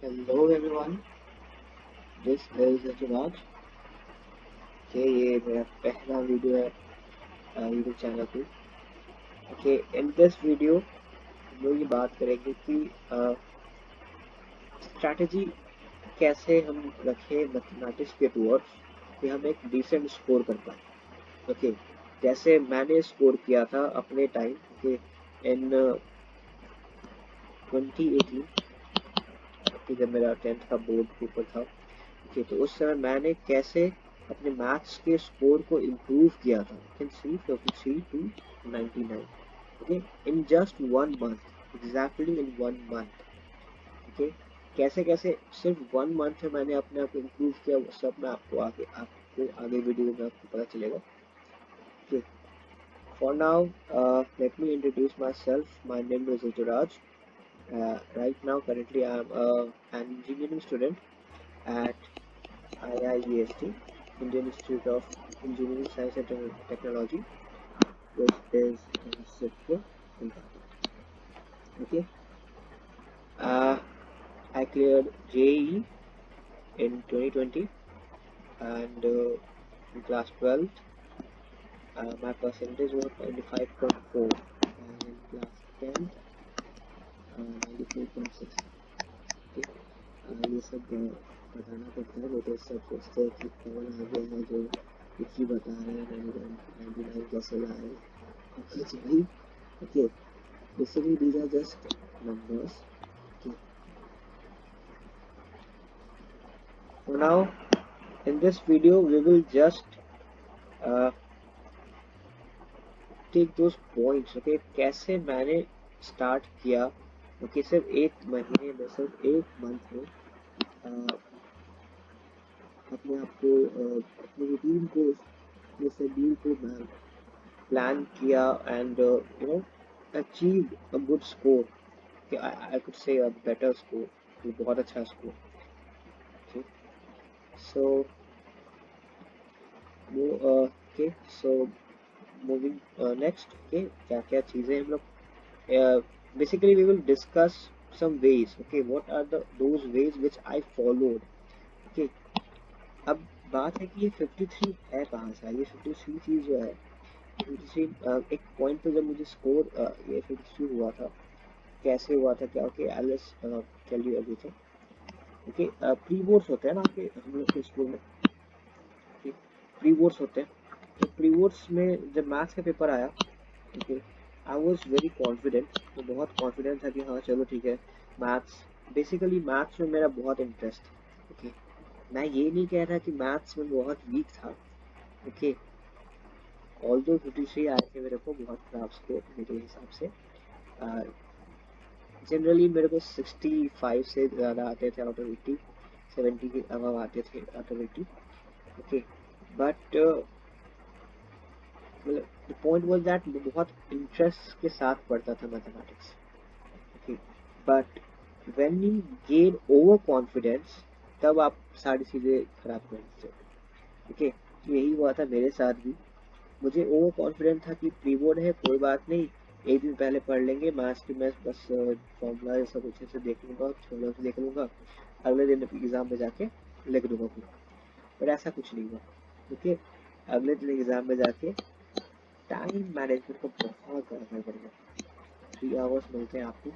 Hello everyone, this is Rituraj. ये मेरा पहला वीडियो है यूट्यूब चैनल पे। ओके, इन दिस वीडियो हम लोग ये बात करेंगे कि स्ट्रैटेजी कैसे हम रखें मैथमेटिक्स के टूवर्ड्स कि हम एक डिसेंट स्कोर कर पाए। ओके, जैसे मैंने स्कोर किया था अपने टाइम के इन 2018 कि जब मेरा 10th का बोर्ड पेपर था। ओके, तो उस समय मैंने कैसे अपने मैथ्स के स्कोर को इम्प्रूव किया था। Can see 53 to 99। Okay, in just 1 month, exactly in 1 month. Okay, कैसे कैसे सिर्फ 1 मंथ में मैंने अपने आप को इम्प्रूव किया, वो सब मैं आपको आगे वीडियो में आपको पता चलेगा। Okay, for now let me introduce myself. My name is Rituraj. Right now, currently, I am an engineering student at IIEST, Indian Institute of Engineering Science and Technology, which is in Sitpur, Kolkata. Okay, uh, I cleared JEE in 2020, and in class 12th, my percentage was 95.4, and in class 10th, 94.6. Okay, ये सब बताना पड़ता है, वो तो सब सोचते हैं कि कौन आ गया है जो कुछ ही बता रहे हैं, 99 कैसे लाए। कुछ भी। Okay, basically these are just numbers. Okay, so now in this video we will just uh, take those points. Okay, कैसे मैंने स्टार्ट किया। ओके, सिर्फ एक महीने में, सिर्फ एक मंथ में अपने आप को अपने रूटीन को, अपने शेड्यूल को प्लान किया and achieve a good score. I could say a better score, बहुत अच्छा score. Okay, so okay, so moving next. Okay, क्या क्या चीज़ें हम लोग basically we will discuss some ways. Okay, what are those ways which I followed. Okay, अब बात है कि ये 53 है कहाँ से। ये 53 चीज़ जो है, 53 एक पॉइंट पे जब मुझे स्कोर ये 53 हुआ था, कैसे हुआ था क्या। Okay, I let's tell you everything. Okay, pre boards होते हैं ना आपके, हम लोग के स्कूल में प्री बोर्ड्स होते हैं। तो प्री बोर्ड्स में जब मैथ्स का पेपर आया, okay, I was very confident. तो बहुत कॉन्फिडेंट था कि हाँ चलो ठीक है, मैथ्स, बेसिकली मैथ्स में मेरा बहुत इंटरेस्ट। ओके, मैं ये नहीं कह रहा कि मैथ्स में बहुत वीक था। ओके, ऑल्दो 53 आए थे मेरे को, बहुत खराब स्कोर मेरे हिसाब से। जनरली मेरे को 65 से ज़्यादा आते थे आउट ऑफ 80, 70 के अबव आते थे आउट ऑफ 80। ओके, बट मतलब द पॉइंट वाज दैट मैं बहुत इंटरेस्ट के साथ पढ़ता था mathematics. Okay, but when you gain over confidence, तब आप सारी चीज़ें खराब कर देते हो। ओके, तो यही हुआ था मेरे साथ भी। मुझे ओवर कॉन्फिडेंट था कि प्री बोर्ड है, कोई बात नहीं, एक दिन पहले पढ़ लेंगे मैथ्स की, मैं बस फॉर्मूला ये सब अच्छे से देख लूँगा, थोड़ा सा देख लूँगा, अगले दिन एग्ज़ाम में जाके लिख दूंगा पूरा। पर ऐसा कुछ नहीं हुआ। ओके, अगले दिन एग्ज़ाम में जाके टाइम मैनेजमेंट को बहुत करना पड़ेगा। 3 आवर्स मिलते हैं आपको,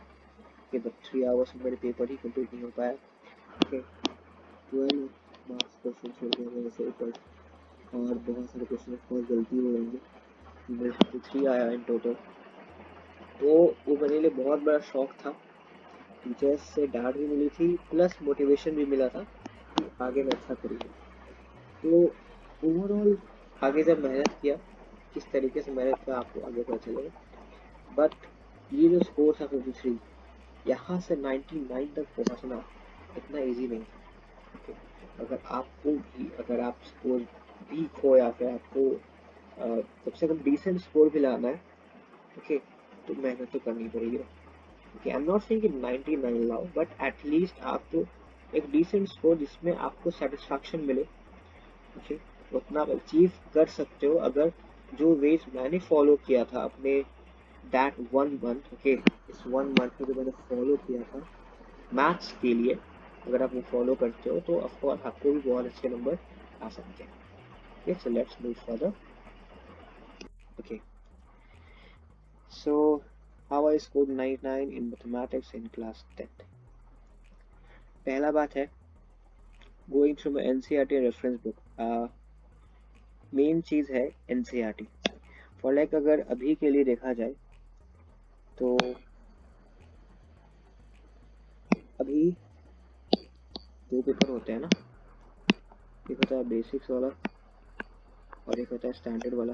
कि बट 3 आवर्स में मेरे पेपर ही कंप्लीट नहीं हो पाया। ओके, 12 मार्क्स क्वेश्चन छोड़ दिया मेरे से ऊपर, और बहुत सारे क्वेश्चन बहुत गलती हो जाएंगे। मेरे 53 आया इन टोटल। तो वो मेरे लिए बहुत बड़ा शौक था। टीचर्स से डांट भी मिली थी, प्लस मोटिवेशन भी मिला था कि आगे मैं अच्छा करूँगा। तो ओवरऑल आगे जब मेहनत किया, किस तरीके से मेहनत किया आपको आगे पता चलेगा। बट ये जो स्कोर था 53, यहाँ से 99 तक पहुँचना इतना ईजी नहीं था। ओके, अगर आपको भी, अगर आप सपोज वीक हो या फिर आपको कम से कम डिसेंट स्कोर भी लाना है, ओके, तो मेहनत तो करनी पड़ेगी। Okay, I am not saying कि 99 लाओ, बट एटलीस्ट आप तो एक डिसेंट स्कोर जिसमें आपको सेटिस्फैक्शन मिले, ओके, उतना आप अचीव कर सकते हो अगर जो वेज मैंने फॉलो किया था अपने दैट 1 मंथ। ओके, इस 1 मंथ में जो मैंने फॉलो किया था मैथ्स के लिए, अगर आप वो फॉलो करते हो तो ऑफकोर्स आपको भी बहुत अच्छे नंबर आ सकते हैं। Okay, so let's move further. Okay, so how I scored 99 in mathematics in class 10th। पहला बात है going through my NCERT reference book. Main चीज है एनसीईआरटी। फॉर लाइक अगर अभी के लिए देखा जाए तो अभी दो पेपर होते हैं ना, एक होता है बेसिक्स वाला और एक होता है स्टैंडर्ड वाला।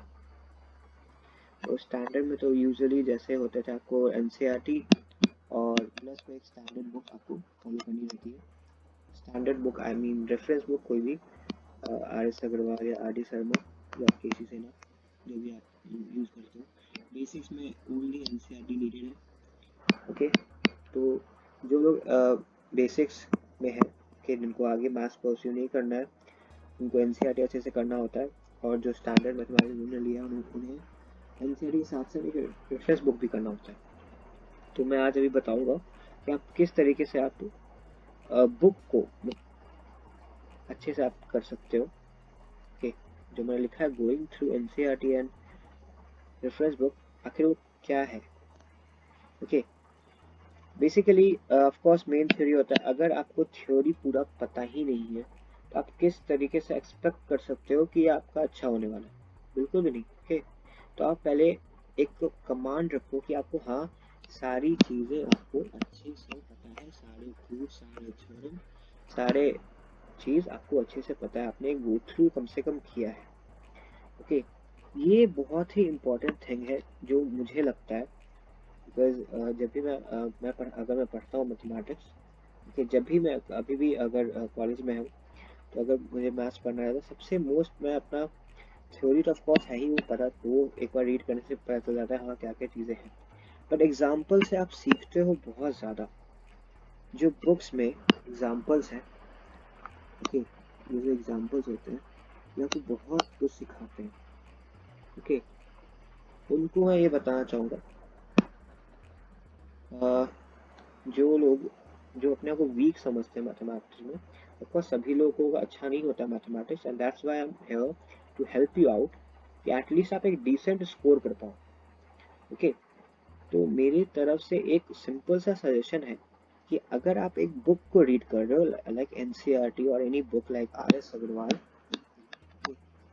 तो स्टैंडर्ड में तो यूजुअली जैसे होते थे आपको एनसीईआरटी और प्लस में एक स्टैंडर्ड बुक आपको फॉलो करनी रहती है। Standard book I mean reference book कोई भी आर एस अग्रवाल या आर डी शर्मा या केसी सेना, जो भी आप यूज़ करते हो। बेसिक्स में ओनली एनसीईआरटी नीडेड है। ओके, तो जो लोग बेसिक्स में है कि जिनको आगे मैथ्स परस्यू नहीं करना है, उनको एनसीईआरटी अच्छे से करना होता है। और जो स्टैंडर्ड मैथमेटिक्स उन्होंने लिया उन्हें एनसीईआरटी के साथ साथ एक रेफरेंस बुक भी करना होता है। तो मैं आज अभी बताऊंगा कि आप किस तरीके से आप बुक को अच्छे से आप कर सकते हो। ओके, जो मैंने लिखा है going through NCERT and reference book, आखिर वो क्या है। Okay, basically of course main theory होता है। अगर आपको थ्योरी पूरा पता ही नहीं है तो आप किस तरीके से एक्सपेक्ट कर सकते हो कि आपका अच्छा होने वाला है? बिल्कुल भी नहीं। ओके, तो आप पहले एक कमांड रखो कि आपको हाँ सारी चीज़ें आपको अच्छे से पता है, सारे प्रूफ, सारे थ्योरम, सारे चीज़ आपको अच्छे से पता है, आपने गो थ्रू कम से कम किया है। ओके, ये बहुत ही इम्पोर्टेंट थिंग है जो मुझे लगता है। बिकॉज जब भी अगर मैं पढ़ता हूँ मैथमेटिक्स, कि जब भी मैं अभी भी अगर कॉलेज में हूँ तो अगर मुझे मैथ्स पढ़ना है तो सबसे मोस्ट मैं अपना थ्योरी तो ऑफ कोर्स है ही वो पता, तो वो एक बार रीड करने से पता चल जाता है हाँ क्या क्या चीज़ें हैं। बट एग्जाम्पल से आप सीखते हो बहुत ज़्यादा। जो बुक्स में एग्जाम्पल्स हैं, ओके, ये जो एग्जाम्पल्स होते हैं ये आपको बहुत कुछ सिखाते हैं। ओके, उनको मैं ये बताना चाहूँगा, जो लोग जो अपने आप को वीक समझते हैं मैथमेटिक्स में, ऑफकोर्स सभी लोगों को अच्छा नहीं होता mathematics, and that's why I am here to help you out कि एटलीस्ट आप एक डिसेंट स्कोर कर पाओ। ओके, तो मेरी तरफ से एक सिंपल सा सजेशन है कि अगर आप एक बुक को रीड कर रहे हो लाइक एनसीईआरटी और any book like R S Agarwal,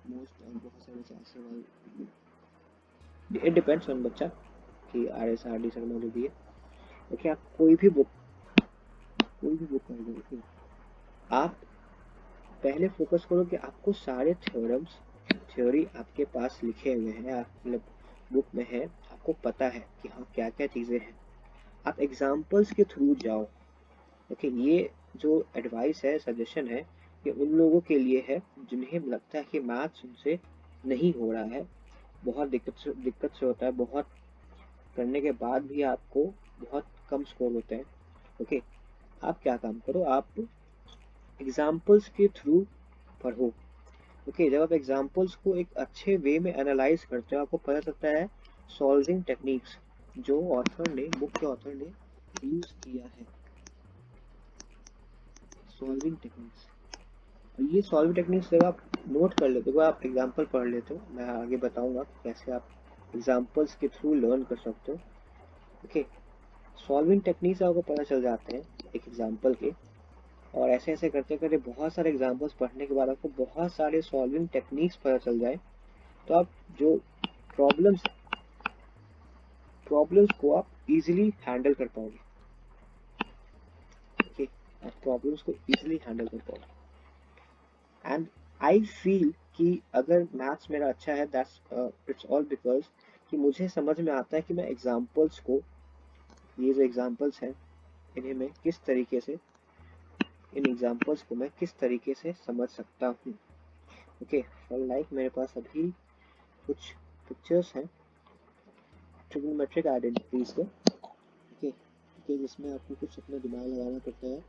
most बहुत सारे ऐसे, इट डिपेंड्स ऑन बच्चा कि R S R D Sharma जो भी है। ओके, आप कोई भी बुक कर दो। ओके, आप पहले फोकस करो कि आपको सारे थ्योरम्स थ्योरी आपके पास लिखे हुए हैं, मतलब बुक में है, आपको पता है कि हाँ क्या क्या चीज़ें हैं। आप एग्जाम्पल्स के थ्रू जाओ। ओके, ये जो एडवाइस है, सजेशन है, ये उन लोगों के लिए है जिन्हें लगता है कि मैथ्स उनसे नहीं हो रहा है, बहुत दिक्कत से होता है, बहुत करने के बाद भी आपको बहुत कम स्कोर होते हैं। ओके, आप क्या काम करो, आप एग्जाम्पल्स के थ्रू पढ़ो। ओके, जब आप एग्जाम्पल्स को एक अच्छे वे में एनालाइज करते हो, आपको पता चलता है सॉल्विंग टेक्निक्स जो ऑथर ने, बुक के ऑथर ने यूज किया है। सॉल्विंग टेक्निक्स, और ये सॉल्विंग टेक्निक्स जब आप नोट कर लेते हो, आप एग्जाम्पल पढ़ लेते हो, मैं आगे बताऊंगा कैसे आप एग्जाम्पल्स के थ्रू लर्न कर सकते हो। ओके, सॉल्विंग टेक्निक्स आपको पता चल जाते हैं एक एग्जाम्पल के, और ऐसे ऐसे करते करते बहुत सारे एग्जाम्पल्स पढ़ने के बाद आपको बहुत सारे सॉल्विंग टेक्निक्स पता चल जाए, तो आप जो प्रॉब्लम्स प्रॉब्लम्स को आप इजीली हैंडल कर पाओगे। ओके, आप प्रॉब्लम्स को इजीली हैंडल कर पाओगे। एंड आई फील कि अगर मैथ्स मेरा अच्छा है, दैट्स इट्स ऑल बिकॉज कि मुझे समझ में आता है कि मैं एग्जाम्पल्स को, ये जो एग्जाम्पल्स हैं इन्हें मैं किस तरीके से, इन एग्जाम्पल्स को मैं किस तरीके से समझ सकता हूँ। ओके, फॉर लाइक मेरे पास अभी कुछ पिक्चर्स हैं ट्रिग्नोमेट्रिक आइडेंटिटीज के। ओके, जिसमें आपको कुछ अपना दिमाग लगाना पड़ता है,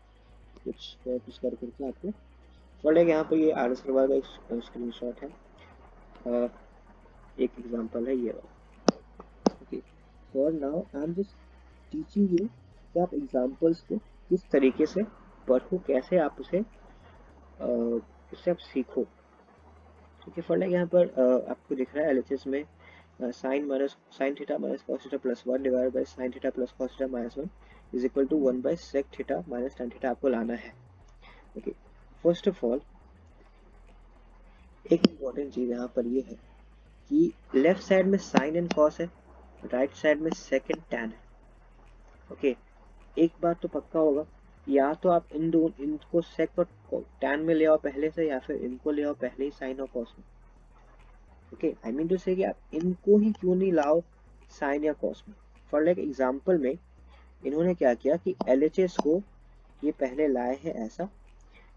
कुछ कर करके आपको फॉर लाइक यहाँ पर ये आर एस का एक स्क्रीन शॉट है, एक एग्जाम्पल है ये वाला। Okay, for now I am just teaching you कि आप एग्जाम्पल्स को किस तरीके से पढ़ो, कैसे आप उसे उससे आप सीखो। ठीक है, फॉर लाइक यहाँ पर आपको दिख रहा है एलएचएस में sine theta minus cos theta plus 1 divide by sine theta plus cos theta minus 1 is equal to 1 by sec theta minus tan theta आपको लाना है। ओके, फर्स्ट ऑफ ऑल एक इम्पॉर्टेंट चीज यहाँ पर ये है कि लेफ्ट साइड में साइन एंड कॉस है, राइट साइड में सेक एंड tan है। ओके, एक बात तो पक्का होगा, या तो आप इनको सेक और tan में ले आओ पहले से, या फिर इनको ले आओ पहले ही साइन और कॉस में। Okay, I mean to say कि आप इनको ही क्यों नहीं लाओ साइन या कॉस में। फॉर लाइक एग्जांपल में इन्होंने क्या किया कि एलएचएस को ये पहले लाए हैं ऐसा,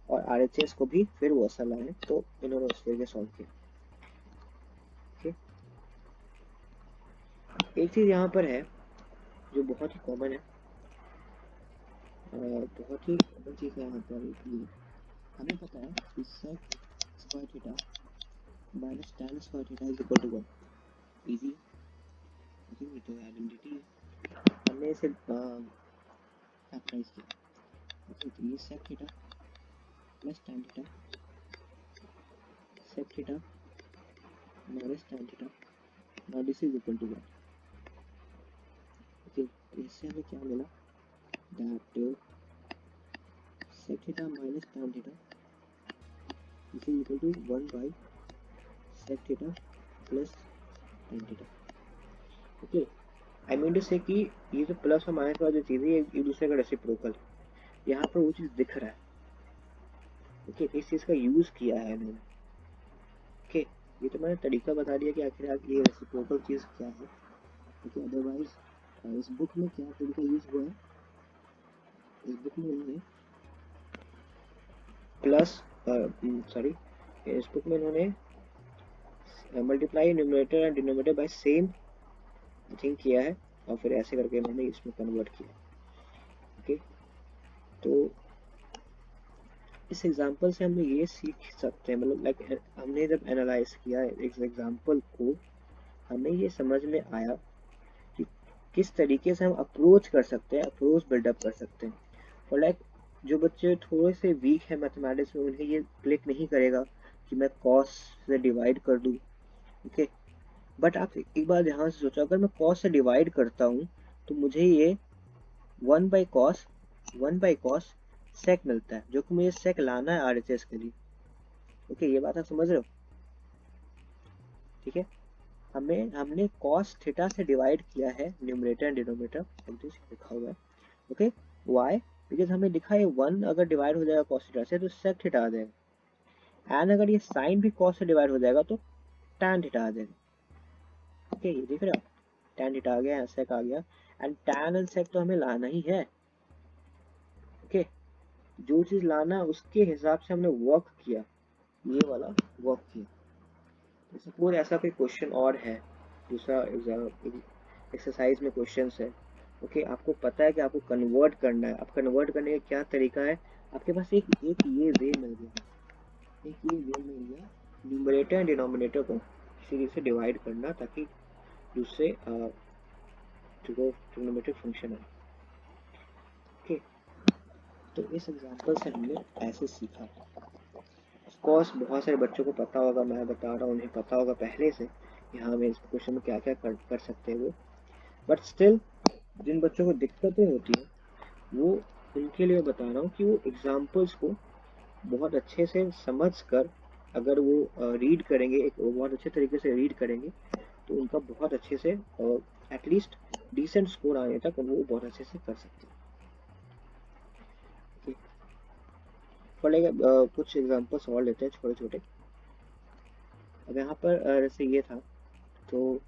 और आरएचएस को भी फिर वो ऐसा लाए, तो इन्होंने उस तरीके सॉल्व किया। ओके, एक चीज यहाँ पर है जो बहुत ही कॉमन है, बहुत ही कॉमन चीज है यहाँ पर ये हमें पता है कि sec square theta minus tan square theta is equal to 1। Easy है, ये तो आइडेंटिटी है, हमने इसे फैक्टराइज किया। ओके, तो ये sec theta plus tan theta, sec theta minus tan theta, now this is equal to 1। Okay, इससे हमें क्या मिला, that sec theta minus tan theta is equal to 1 by sec theta plus tan theta। Okay, I mean to say कि ये जो plus और minus वाली जो चीज़ है एक दूसरे का रेसिप्रोकल है, यहाँ पर वो चीज़ दिख रहा है। ओके, इस चीज़ का यूज़ किया है मैंने। ओके, ये तो मैंने तरीका बता दिया कि आखिर ये रेसिप्रोकल चीज़ क्या है। ओके, अदरवाइज इस बुक में क्या तरीका यूज़ हुआ है, इस बुक में उन्होंने इस बुक में इन्होंने multiply numerator and denominator by same think किया है, और फिर ऐसे करके मैंने इसमें कन्वर्ट किया। ओके, तो इस एग्जांपल से हम लोग ये सीख सकते हैं, मतलब लाइक हमने जब एनालाइज किया इस एग्जांपल को, हमें ये समझ में आया कि किस तरीके से हम अप्रोच कर सकते हैं, अप्रोच बिल्डअप कर सकते हैं। और लाइक जो बच्चे थोड़े से वीक है मैथमेटिक्स में, उन्हें ये क्लिक नहीं करेगा कि मैं कॉस से डिवाइड कर दूं। ओके, बट आप एक बार ध्यान से सोचो, अगर मैं कॉस से डिवाइड करता हूँ तो मुझे ये 1 बाई कॉस सेक मिलता है, जो कि मुझे सेक लाना है आरएचएस के लिए। ओके, ये बात आप समझ रहे हो? ठीक है, हमने कॉस थीटा से डिवाइड किया है न्यूमरेटर एंड डिनोमिनेटर, लिखा हुआ है। Okay, why? बिकॉज हमें दिखा है 1 अगर डिवाइड हो जाएगा कॉस थीटा से तो सेक थीटा आ जाएगा, एंड अगर ये साइन भी कॉस से डिवाइड हो जाएगा तो tan थीटा आ जाएगा। ओके, ये देख रहे हो, tan थीटा आ गया, सेक आ गया, एंड tan एंड सेक तो हमें लाना ही है। ओके, जो चीज लाना उसके हिसाब से हमने वर्क किया, ये वाला वर्क किया। सपोज ऐसा कोई क्वेश्चन और है, दूसरा एक्सरसाइज में क्वेश्चन है। ओके, आपको पता है कि आपको कन्वर्ट करना है, अब कन्वर्ट करने का क्या तरीका है, आपके पास एक ये वे मिल गया, न्यूमरेटर एंड डिनोमिनेटर को सीरीज से डिवाइड करना, ताकि दूसरे ट्रिग्नोमेट्रिक फंक्शन है। ओके, तो इस एग्जांपल से हमने ऐसे सीखा। ऑफ कोर्स बहुत सारे बच्चों को पता होगा, मैं बता रहा हूँ, उन्हें पता होगा पहले से कि हाँ मैं इस क्वेश्चन में क्या क्या कर सकते हैं वो, बट स्टिल जिन बच्चों को दिक्कतें होती है वो, उनके लिए बता रहा हूँ कि वो एग्जाम्पल्स को बहुत अच्छे से समझ कर अगर वो रीड करेंगे, एक बहुत अच्छे तरीके से रीड करेंगे, तो उनका बहुत अच्छे से एटलीस्ट डिसेंट स्कोर आने तक वो बहुत अच्छे से कर सकते हैं। पढ़ेगा, कुछ एग्जांपल्स और लेते हैं छोटे छोटे। अब यहाँ पर जैसे ये था, तो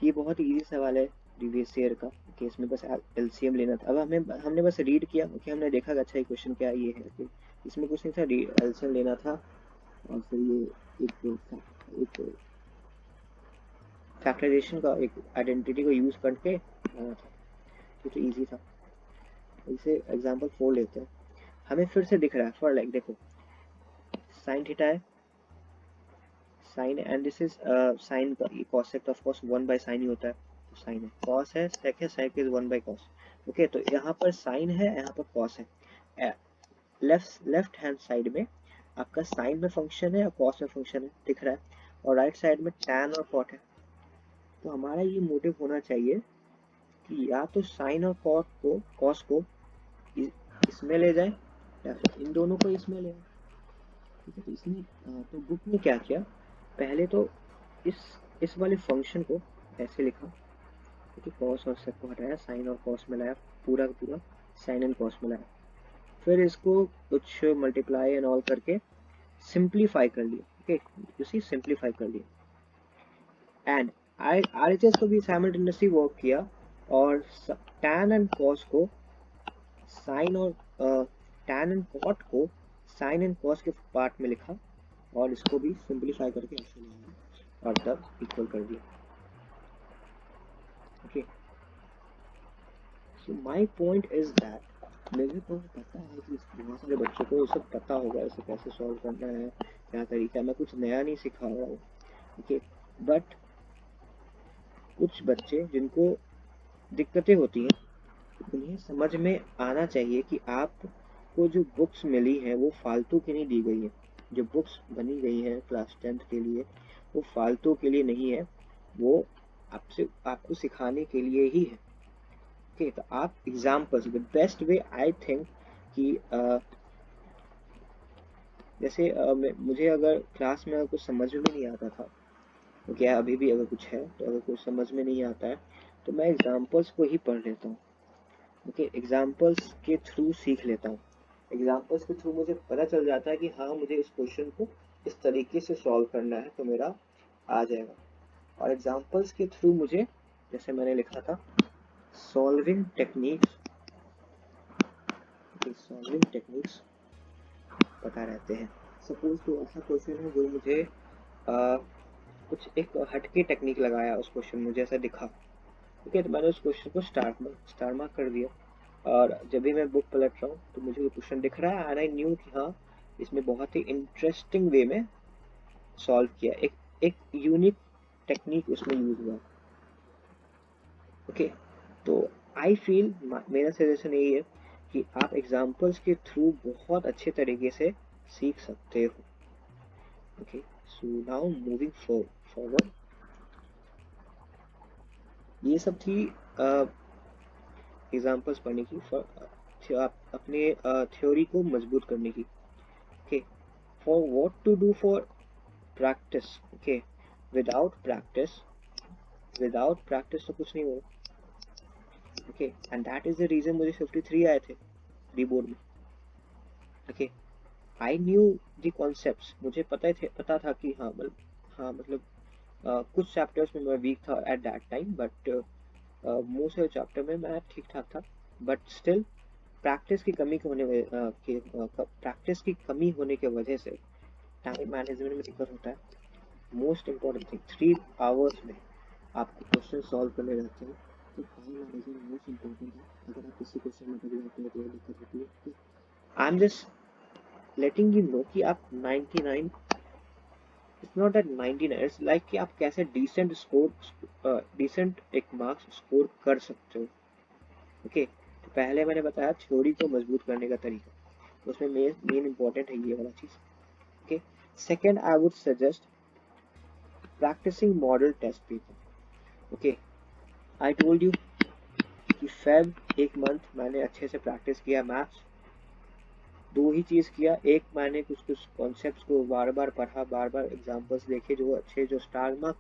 ये बहुत इजी सवाल है प्रीवियस ईयर का, कि इसमें बस एलसीएम लेना था। अब हमने बस रीड किया कि हमने देखा कि अच्छा ये क्वेश्चन क्या ये है, कि इसमें कुछ नहीं था, एलसीएम लेना था, और फिर ये एक फैक्टराइजेशन का एक आइडेंटिटी को यूज करके लाना था, ये तो इजी था। इसे एग्जांपल 4 लेते हैं। हमें फिर से दिख रहा है, फॉर लाइक देखो साइन थीटा है, sine and this is sine का cos sec of course 1 by sine ही होता है, तो साइन है, cos है, sec is 1 by cos। Okay, तो यहाँ पर साइन है, यहाँ पर cos है, लेफ्ट हैंड साइड में आपका साइन में फंक्शन है या कॉस में फंक्शन है दिख रहा है, और राइट साइड में टैन और कॉट है। तो हमारा ये मोटिव होना चाहिए कि या तो साइन और कॉस को इसमें ले जाए या फिर इन दोनों को इसमें ले आए। ठीक है, तो इसमें तो बुक में क्या किया, पहले तो इस वाले फंक्शन को ऐसे लिखा, ठीक है, कॉस और सेक को हटाया, साइन और कॉस में लाया, पूरा का पूरा साइन एंड कॉस में लाया, फिर इसको कुछ मल्टीप्लाई एंड ऑल करके सिंप्लीफाई कर लिया। ओके, उसी सिंप्लीफाई कर लिया, एंड RHS को भी साइमल्टेनियसली वर्क किया और टैन एंड कॉस को साइन और टैन एंड कॉट को साइन एंड कॉस के पार्ट में लिखा और इसको भी सिंप्लीफाई करके ऐसे लिया और तब इक्वल कर दिया। Okay, so my point is that मुझे तो पता है कि बहुत सारे बच्चों को ये सब पता होगा, इसे कैसे सॉल्व करना है, क्या तरीका है, मैं कुछ नया नहीं सिखा रहा हूँ। ओके, बट कुछ बच्चे जिनको दिक्कतें होती हैं उन्हें समझ में आना चाहिए कि आपको जो बुक्स मिली हैं वो फालतू की नहीं दी गई है। जो बुक्स बनी गई हैं क्लास 10th के लिए वो फालतू के लिए नहीं है, वो आपको सिखाने के लिए ही है। ओके, तो आप examples the best way I think कि जैसे मुझे अगर क्लास में कुछ समझ में नहीं आता था, तो क्या अभी भी अगर कुछ है तो अगर कुछ समझ में नहीं आता है तो मैं एग्जाम्पल्स को ही पढ़ लेता हूँ। ओके, एग्जाम्पल्स के थ्रू सीख लेता हूँ। एग्जाम्पल्स के थ्रू मुझे पता चल जाता है कि हाँ मुझे इस क्वेश्चन को इस तरीके से सॉल्व करना है तो मेरा आ जाएगा। और एग्जाम्पल्स के थ्रू मुझे, जैसे मैंने लिखा था, सॉल्विंग टेक्निक्स पता रहते हैं। सपोज तो ऐसा क्वेश्चन है जो मुझे कुछ एक हटके टेक्निक लगाया उस क्वेश्चन में, जैसा दिखा। ठीक है, तो मैंने उस क्वेश्चन को स्टार मार्क कर दिया और जब भी मैं बुक पलट रहा हूँ तो मुझे वो क्वेश्चन दिख रहा है एंड आई न्यू कि हाँ इसमें बहुत ही इंटरेस्टिंग वे में सॉल्व किया, एक यूनिक टेक्निक उसमें यूज हुआ। ओके, तो आई फील मेरा सजेशन यही है कि आप एग्जाम्पल्स के थ्रू बहुत अच्छे तरीके से सीख सकते हो। Okay, so now moving forward, ये सब थी एग्जाम्पल्स पढ़ने की, आप अपने थ्योरी को मजबूत करने की। Okay, for what to do for practice. Okay, without practice तो कुछ नहीं होगा। Okay, and that is the reason मुझे 53 आए थे री बोर्ड में। Okay, I knew the concepts, मुझे पता था कि मतलब कुछ चैप्टर्स में मैं वीक था at that time, but most of chapter में मैं ठीक ठाक था, बट स्टिल प्रैक्टिस की कमी होने के वजह से टाइम मैनेजमेंट में दिक्कत होता है। मोस्ट इम्पोर्टेंट थिंग, 3 आवर्स में आपको क्वेश्चन सॉल्व करने रहते हैं, तो टाइम मैनेजमेंट मोस्ट इम्पोर्टेंट है। अगर आप किसी क्वेश्चन में अटक जाते हैं तो दिक्कत होती है। I am just letting you know कि आप 99, it's not that 99, it's like कि आप कैसे डिसेंट एक मार्क्स स्कोर कर सकते हो। ओके, तो पहले मैंने बताया थ्योरी को मजबूत करने का तरीका, तो उसमें मेन इंपॉर्टेंट है ये वाला चीज। Okay, second I would suggest practising model test paper. Okay, I told you कि फेब एक मंथ मैंने अच्छे से प्रैक्टिस किया मैथ्स। दो ही चीज किया, एक मैंने कुछ कॉन्सेप्ट्स को बार बार पढ़ा, बार बार एग्जांपल्स देखे, जो अच्छे जो स्टार मार्क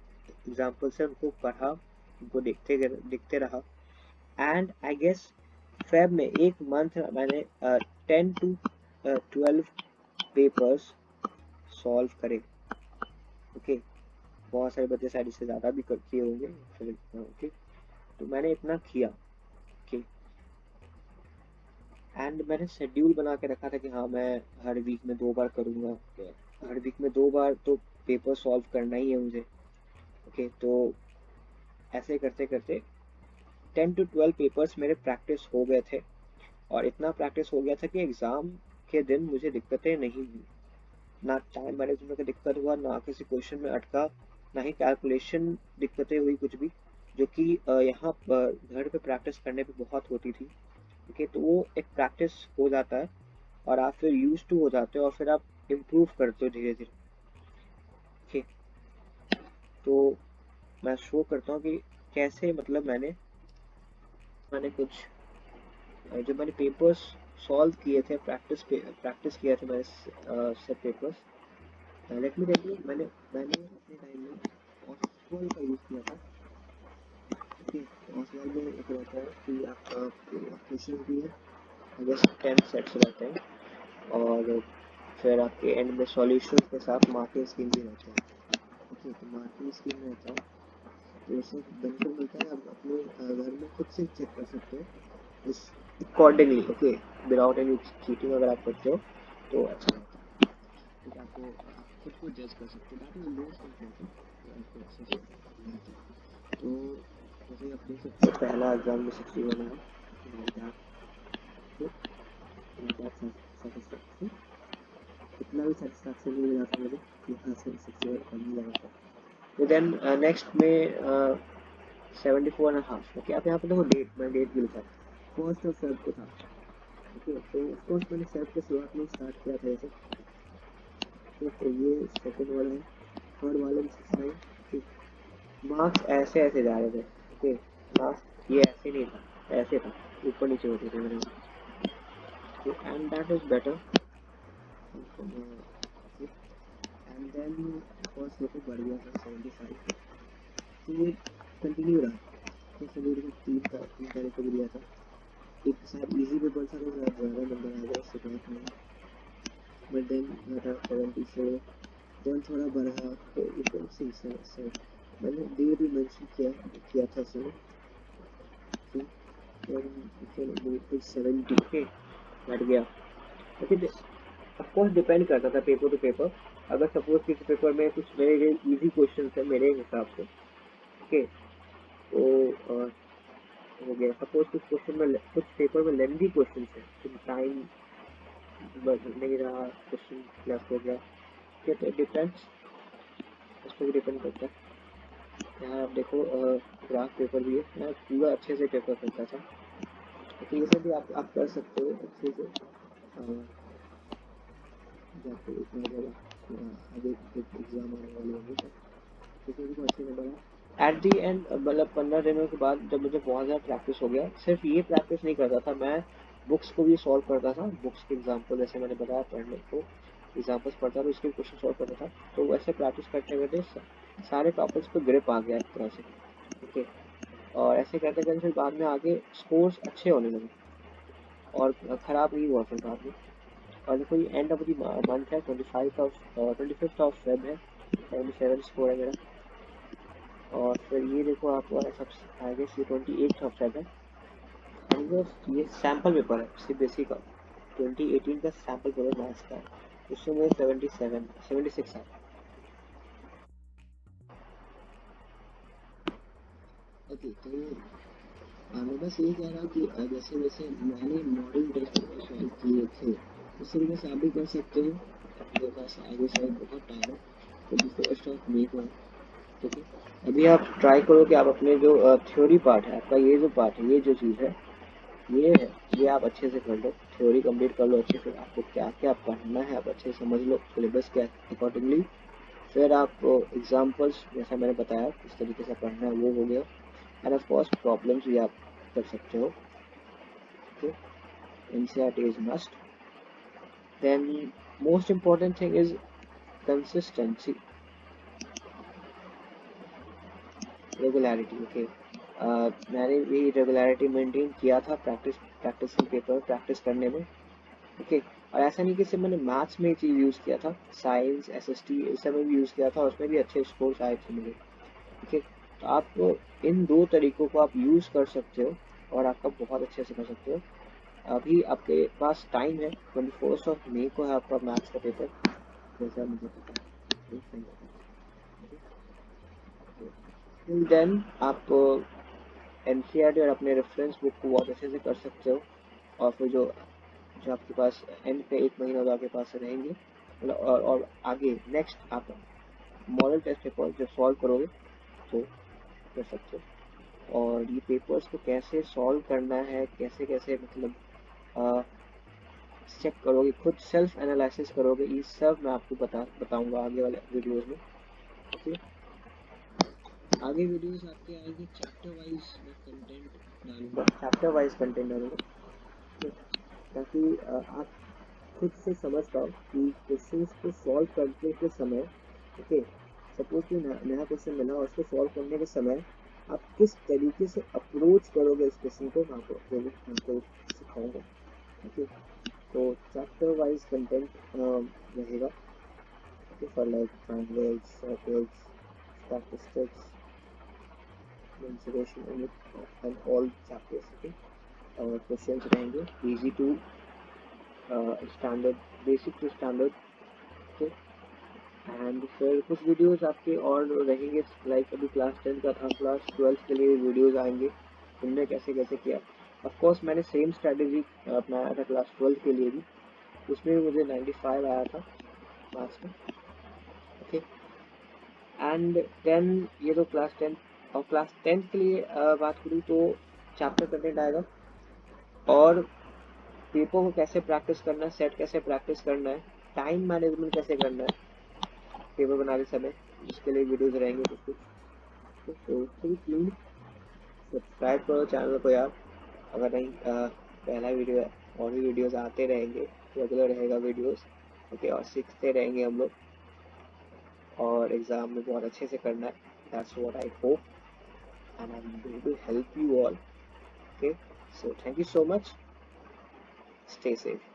एग्जांपल्स है उनको पढ़ा, उनको देखते रहा, एंड आई गेस फेब में एक मंथ मैंने 10 to 12 पेपर्स सॉल्व करे। ओके, बहुत सारे बच्चे शायद इससे ज़्यादा भी किए होंगे फिर। ओके, तो मैंने इतना किया। ओके, एंड मैंने शेड्यूल बना के रखा था कि हाँ मैं हर वीक में 2 बार करूँगा, हर वीक में 2 बार तो पेपर सॉल्व करना ही है मुझे। ओके, तो ऐसे करते करते 10 to 12 पेपर्स मेरे प्रैक्टिस हो गए थे, और इतना प्रैक्टिस हो गया था कि एग्ज़ाम के दिन मुझे दिक्कतें नहीं हुई, ना टाइम मैनेजमेंट का दिक्कत हुआ, ना किसी क्वेश्चन में अटका, ना ही कैलकुलेशन दिक्कतें हुई कुछ भी, जो कि यहाँ घर पे प्रैक्टिस करने पे बहुत होती थी। ठीक है, तो वो एक प्रैक्टिस हो जाता है और आप फिर यूज टू हो जाते हो और फिर आप इम्प्रूव करते हो धीरे धीरे। ठीक, तो मैं शो करता हूँ कि कैसे मतलब मैंने कुछ जो मैंने पेपर्स सॉल्व किए थे, प्रैक्टिस किया था मैंने सब papers. Let me tell you, मैंने मैंने अपने टाइम में ऑसवाल का यूज़ किया था। ओके, ऑसवाल में एक रहता है कि आपका क्वेश्चन भी है, आई गेस 10 सेट्स रहते हैं, और फिर आपके एंड में सॉल्यूशन के साथ मार्किंग स्कीम भी रहता है। ओके, तो मार्किंग स्कीम रहता है तो इससे बेनिफिट मिलता है, आप अपने घर में खुद से चेक कर सकते हो इस accordingly. Okay, without any cheating अगर आप करते हो तो अच्छा रहता है। ठीक है, आपको आप खुद को जज कर सकते हो, दैट इज मोस्ट इम्पोर्टेंट। आपको अच्छे से करना है तो जैसे आप देख सकते हो पहला एग्जाम में 61 आया, सेटिस्फैक्शन, इतना भी सेटिस्फैक्शन नहीं मिला था मुझे, यहाँ से 61 कम ही लगा था। तो देन नेक्स्ट में 74.5। ओके, आप यहाँ पे देखो डेट, मैं डेट भी लिखा फर्स्ट और फेब को था। ओके, तो ऑफकोर्स मैंने फेब के शुरुआत में स्टार्ट किया था ऐसे। तो ये सेकंड वाला है, थर्ड वाले में 69। मार्क्स ऐसे ऐसे जा रहे थे। ओके, मार्क्स ये ऐसे नहीं था, ऐसे था, ऊपर नीचे होते थे मेरे। And that is better. And then first देखो बढ़ गया था 75। तो ये कंटिन्यू रहा, तो सभी को तीन तारीख को भी दिया था। एक शायद इजी पेपर था तो शायद ज़्यादा नंबर आ गया, उससे बात नहीं। बट देन था 74, देन थोड़ा बढ़ा तो एकदम सही से मैंने डेट भी मेंशन किया था उसमें कि देन मूव टू 70 के बढ़ गया। लेकिन ऑफकोर्स डिपेंड करता था पेपर टू पेपर। अगर सपोज किसी पेपर में कुछ मेरे लिए इजी क्वेश्चन है मेरे हिसाब से, ओके, तो हो गया। सपोज कुछ क्वेश्चन में कुछ पेपर में लेंदी क्वेश्चन है, कुछ टाइम नहीं रहा, क्वेश्चन लेफ्ट हो गया, ठीक है, तो डिपेंड्स, उस पर भी डिपेंड करता है। यहाँ आप देखो ग्राफ पेपर भी है, मैं पूरा अच्छे से पेपर करता था, तो ये सब भी आप कर सकते हो अच्छे से। जाके इतना ज़्यादा आगे एग्जाम आने वाले होंगे तो किसी को अच्छे नंबर आए एट दी एंड। मतलब 15 दिनों के बाद जब मुझे बहुत ज़्यादा प्रैक्टिस हो गया, सिर्फ ये प्रैक्टिस नहीं करता था मैं, बुक्स को भी सॉल्व करता था। बुक्स के एग्जाम्पल जैसे मैंने बताया पढ़ने को, एग्जाम्पल्स पढ़ता था, उसके क्वेश्चन सॉल्व करता था। तो वैसे प्रैक्टिस करते करते सारे टॉपिक्स पे ग्रिप आ गया एक तरह से। ओके, और ऐसे करते करते फिर बाद में आगे स्कोर्स अच्छे होने लगे और ख़राब नहीं हुआ फिर बाद में। और देखो ये एंड ऑफ द मंथ है, 25 फेब है, 77 स्कोर है मेरा। और फिर ये देखो आपको सब आगे से 28 फेब है। ये सैम्पल पेपर है सीबीएसई का, 2018 का सैम्पल पेपर मैथ्स का, उसमें मेरे 76 है। ओके, तो मैं बस यही कह रहा हूँ कि जैसे जैसे मैंने मॉडल टेस्ट पेपर सॉल्व किए थे उस तरीके से आप भी कर सकते हो। अपने पास आगे शायद बहुत टाइम है, तो फर्स्ट ऑफ मे को है। ठीक है, अभी आप ट्राई करो कि आप अपने जो थ्योरी पार्ट है आपका, ये जो पार्ट है, ये जो चीज़ है, ये आप अच्छे से कर लो, थ्योरी कंप्लीट कर लो अच्छे से। आपको क्या क्या पढ़ना है आप अच्छे से समझ लो, सिलेबस के अकॉर्डिंगली। फिर आप एग्जाम्पल्स जैसा मैंने बताया किस तरीके से पढ़ना है वो हो गया। एंड ऑफ कोर्स प्रॉब्लम्स भी आप कर सकते हो। Okay, NCERT is must. Then most important thing is consistency, regularity. Okay, मैंने भी रेगुलरिटी मेंटेन किया था प्रैक्टिसिंग पेपर प्रैक्टिस करने में। ओके, और ऐसा नहीं कि सिर्फ मैंने मैथ्स में ये चीज़ यूज़ किया था, साइंस SST इस सब में भी यूज़ किया था, उसमें भी अच्छे स्कोर्स आए थे मेरे। ओके, तो आप इन दो तरीकों को आप यूज़ कर सकते हो और आपका बहुत अच्छे से कर सकते हो। अभी आपके पास टाइम है, 24 मई को है आपका मैथ्स का पेपर, जैसा मुझे पता है। टिल देन आप NCERT और अपने रेफरेंस बुक को बहुत अच्छे से कर सकते हो। और फिर जो जो आपके पास एंड पे 1 महीना जो आपके पास रहेंगे, मतलब और आगे नेक्स्ट आप मॉडल टेस्ट पेपर जब सॉल्व करोगे तो कर सकते हो। और ये पेपर्स को कैसे सॉल्व करना है, कैसे कैसे मतलब चेक करोगे, खुद सेल्फ एनालिसिस करोगे, ये सब मैं आपको बताऊंगा आगे वाले वीडियोस में। ओके, आगे वीडियोस आपके आएंगे चैप्टर वाइज, मैं कंटेंट डालूंगा, चैप्टर वाइज कंटेंट डालूंगा, ताकि आप खुद से समझ पाओ कि क्वेश्चंस को सॉल्व करने के समय, ओके, सपोज कि नया क्वेश्चन मिला और उसको सॉल्व करने के समय आप किस तरीके से अप्रोच करोगे इस क्वेश्चन को, मैं आपको सिखाऊंगा। ओके, तो चैप्टर वाइज कंटेंट रहेगा, okay, for like triangles, circles, statistics, mensuration and all chapters. Okay, और क्वेश्चंस रहेंगे easy to standard, basic to standard. Okay, and फिर कुछ वीडियोस आपके और रहेंगे, लाइक अभी क्लास 10 का था, क्लास 12 के लिए वीडियोस आएंगे, तुमने कैसे कैसे किया। ऑफ कोर्स मैंने सेम स्ट्रेटेजी अपनाया था क्लास 12 के लिए भी, उसमें भी मुझे 95 आया था मार्क्स में। ओके, एंड देन ये तो क्लास 10, और क्लास 10 के लिए बात करूँ तो चैप्टर कंटेंट आएगा, और पेपर को कैसे प्रैक्टिस करना है, सेट कैसे प्रैक्टिस करना है, टाइम मैनेजमेंट कैसे करना है पेपर बनाते समय, जिसके लिए वीडियोज रहेंगे कुछ कुछ। तो प्लीज सब्सक्राइब करो चैनल को यार, अगर नहीं पहला वीडियो है, और भी वीडियोस आते रहेंगे, रेगुलर रहेगा वीडियोस। ओके, और सीखते रहेंगे हम लोग, और एग्ज़ाम में बहुत अच्छे से करना है, that's what I hope, and I am going to help you all. Okay, so thank you so much, stay safe.